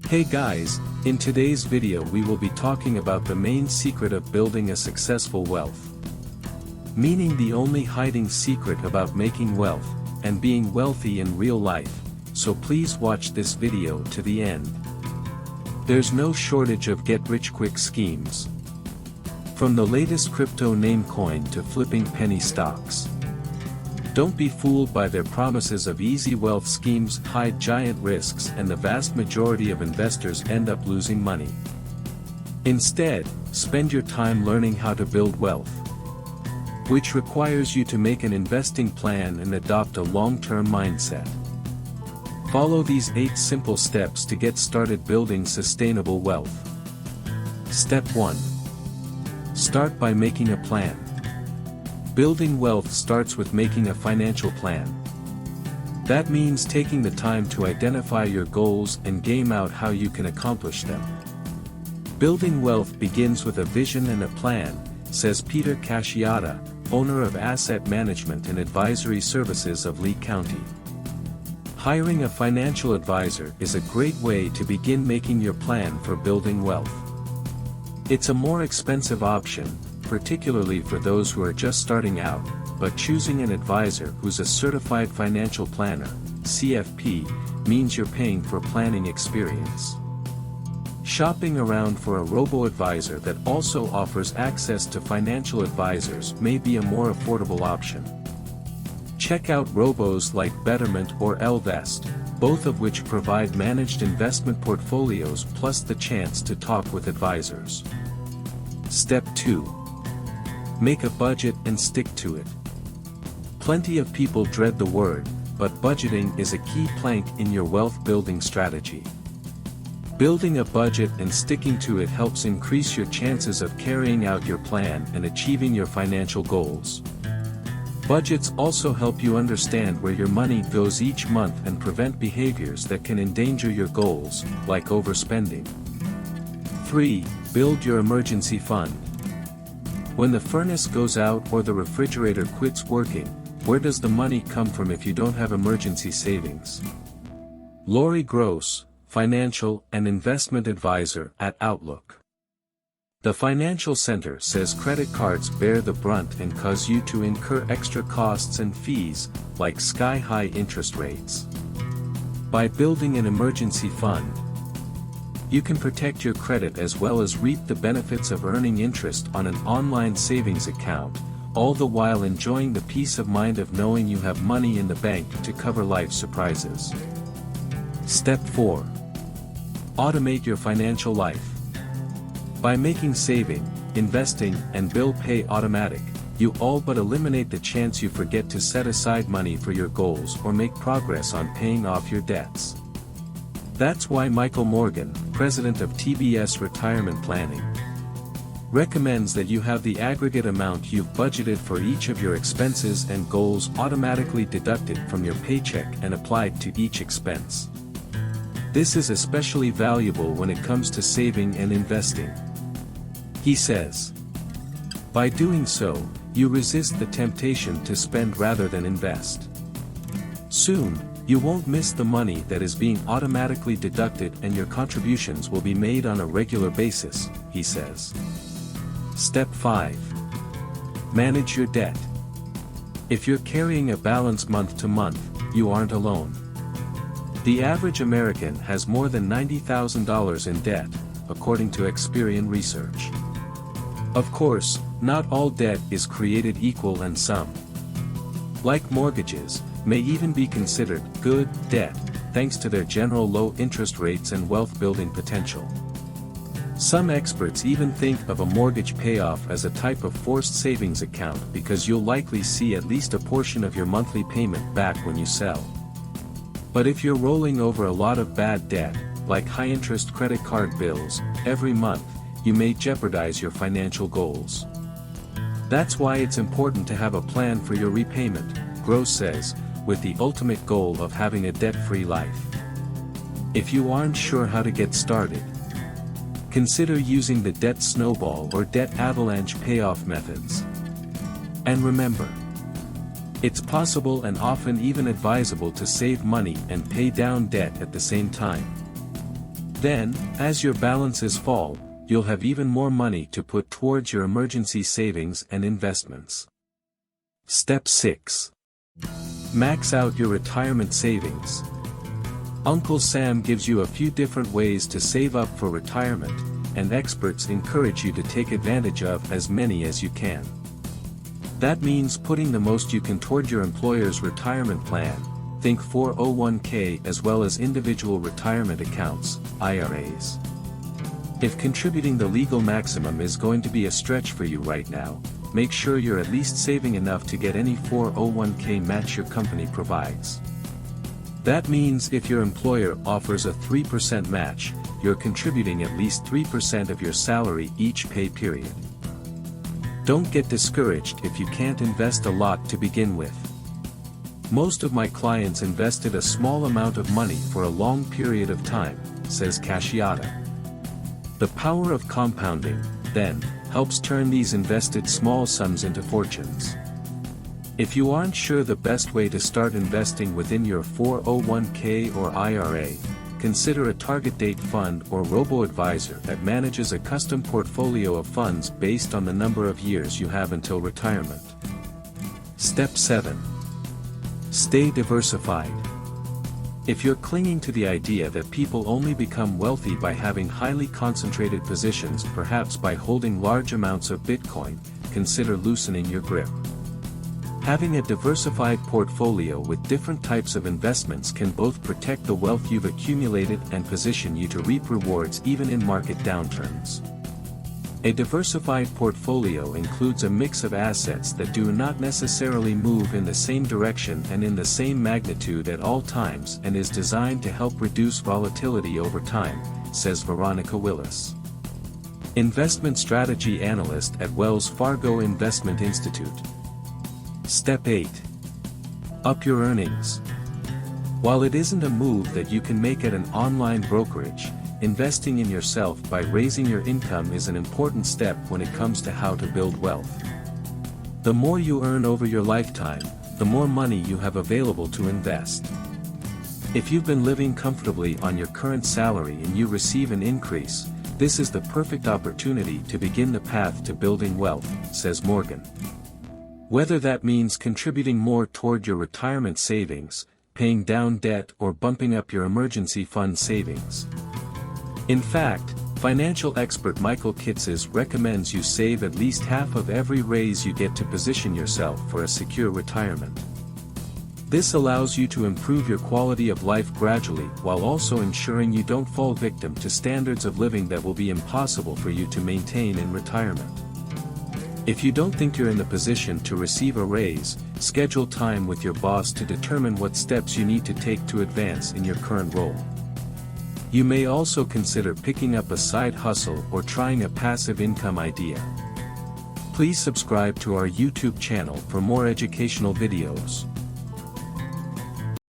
Hey guys, in today's video we will be talking about the main secret of building a successful wealth. Meaning the only hiding secret about making wealth, and being wealthy in real life, so please watch this video to the end. There's no shortage of get-rich-quick schemes. From the latest crypto name coin to flipping penny stocks. Don't be fooled by their promises of easy wealth schemes hide giant risks and the vast majority of investors end up losing money. Instead, spend your time learning how to build wealth. Which requires you to make an investing plan and adopt a long-term mindset. Follow these 8 simple steps to get started building sustainable wealth. Step 1. Start by making a plan. Building wealth starts with making a financial plan. That means taking the time to identify your goals and game out how you can accomplish them. Building wealth begins with a vision and a plan, says Peter Casciata, owner of asset management and advisory services of Lee County. Hiring a financial advisor is a great way to begin making your plan for building wealth. It's a more expensive option, particularly for those who are just starting out, but choosing an advisor who's a certified financial planner, CFP, means you're paying for planning experience. Shopping around for a robo-advisor that also offers access to financial advisors may be a more affordable option. Check out robos like Betterment or Ellevest, both of which provide managed investment portfolios plus the chance to talk with advisors. Step 2. Make a budget and stick to it. Plenty of people dread the word, but budgeting is a key plank in your wealth building strategy. Building a budget and sticking to it helps increase your chances of carrying out your plan and achieving your financial goals. Budgets also help you understand where your money goes each month and prevent behaviors that can endanger your goals, like overspending. 3. Build your emergency fund. When the furnace goes out or the refrigerator quits working, where does the money come from if you don't have emergency savings? Lori Gross, financial and investment advisor at Outlook. The Financial Center says credit cards bear the brunt and cause you to incur extra costs and fees, like sky-high interest rates. By building an emergency fund, you can protect your credit as well as reap the benefits of earning interest on an online savings account, all the while enjoying the peace of mind of knowing you have money in the bank to cover life surprises. Step 4. Automate your financial life. By making saving, investing, and bill pay automatic, you all but eliminate the chance you forget to set aside money for your goals or make progress on paying off your debts. That's why Michael Morgan, president of TBS Retirement Planning, recommends that you have the aggregate amount you've budgeted for each of your expenses and goals automatically deducted from your paycheck and applied to each expense. This is especially valuable when it comes to saving and investing. He says, by doing so, you resist the temptation to spend rather than invest. Soon, you won't miss the money that is being automatically deducted and your contributions will be made on a regular basis, he says. Step 5. Manage your debt. If you're carrying a balance month to month, you aren't alone. The average American has more than $90,000 in debt, according to Experian research. Of course, not all debt is created equal and some, like mortgages, may even be considered good debt, thanks to their general low interest rates and wealth-building potential. Some experts even think of a mortgage payoff as a type of forced savings account because you'll likely see at least a portion of your monthly payment back when you sell. But if you're rolling over a lot of bad debt, like high-interest credit card bills, every month, you may jeopardize your financial goals. That's why it's important to have a plan for your repayment, Gross says, with the ultimate goal of having a debt-free life. If you aren't sure how to get started, consider using the debt snowball or debt avalanche payoff methods. And remember, it's possible and often even advisable to save money and pay down debt at the same time. Then, as your balances fall, you'll have even more money to put towards your emergency savings and investments. Step 6. Max out your retirement savings. Uncle Sam gives you a few different ways to save up for retirement, and experts encourage you to take advantage of as many as you can. That means putting the most you can toward your employer's retirement plan. Think 401k as well as individual retirement accounts, IRAs. If contributing the legal maximum is going to be a stretch for you right now, make sure you're at least saving enough to get any 401k match your company provides. That means if your employer offers a 3% match, you're contributing at least 3% of your salary each pay period. Don't get discouraged if you can't invest a lot to begin with. Most of my clients invested a small amount of money for a long period of time, says Casciata. The power of compounding, then, helps turn these invested small sums into fortunes. If you aren't sure the best way to start investing within your 401k or IRA, consider a target date fund or robo-advisor that manages a custom portfolio of funds based on the number of years you have until retirement. Step 7. Stay diversified. If you're clinging to the idea that people only become wealthy by having highly concentrated positions, perhaps by holding large amounts of Bitcoin, consider loosening your grip. Having a diversified portfolio with different types of investments can both protect the wealth you've accumulated and position you to reap rewards even in market downturns. A diversified portfolio includes a mix of assets that do not necessarily move in the same direction and in the same magnitude at all times and is designed to help reduce volatility over time, says Veronica Willis, investment strategy analyst at Wells Fargo Investment Institute. Step 8. Up your earnings. While it isn't a move that you can make at an online brokerage, investing in yourself by raising your income is an important step when it comes to how to build wealth. The more you earn over your lifetime, the more money you have available to invest. If you've been living comfortably on your current salary and you receive an increase, this is the perfect opportunity to begin the path to building wealth, says Morgan. Whether that means contributing more toward your retirement savings, paying down debt, or bumping up your emergency fund savings. In fact, financial expert Michael Kitces recommends you save at least half of every raise you get to position yourself for a secure retirement. This allows you to improve your quality of life gradually while also ensuring you don't fall victim to standards of living that will be impossible for you to maintain in retirement. If you don't think you're in the position to receive a raise, schedule time with your boss to determine what steps you need to take to advance in your current role. You may also consider picking up a side hustle or trying a passive income idea. Please subscribe to our YouTube channel for more educational videos.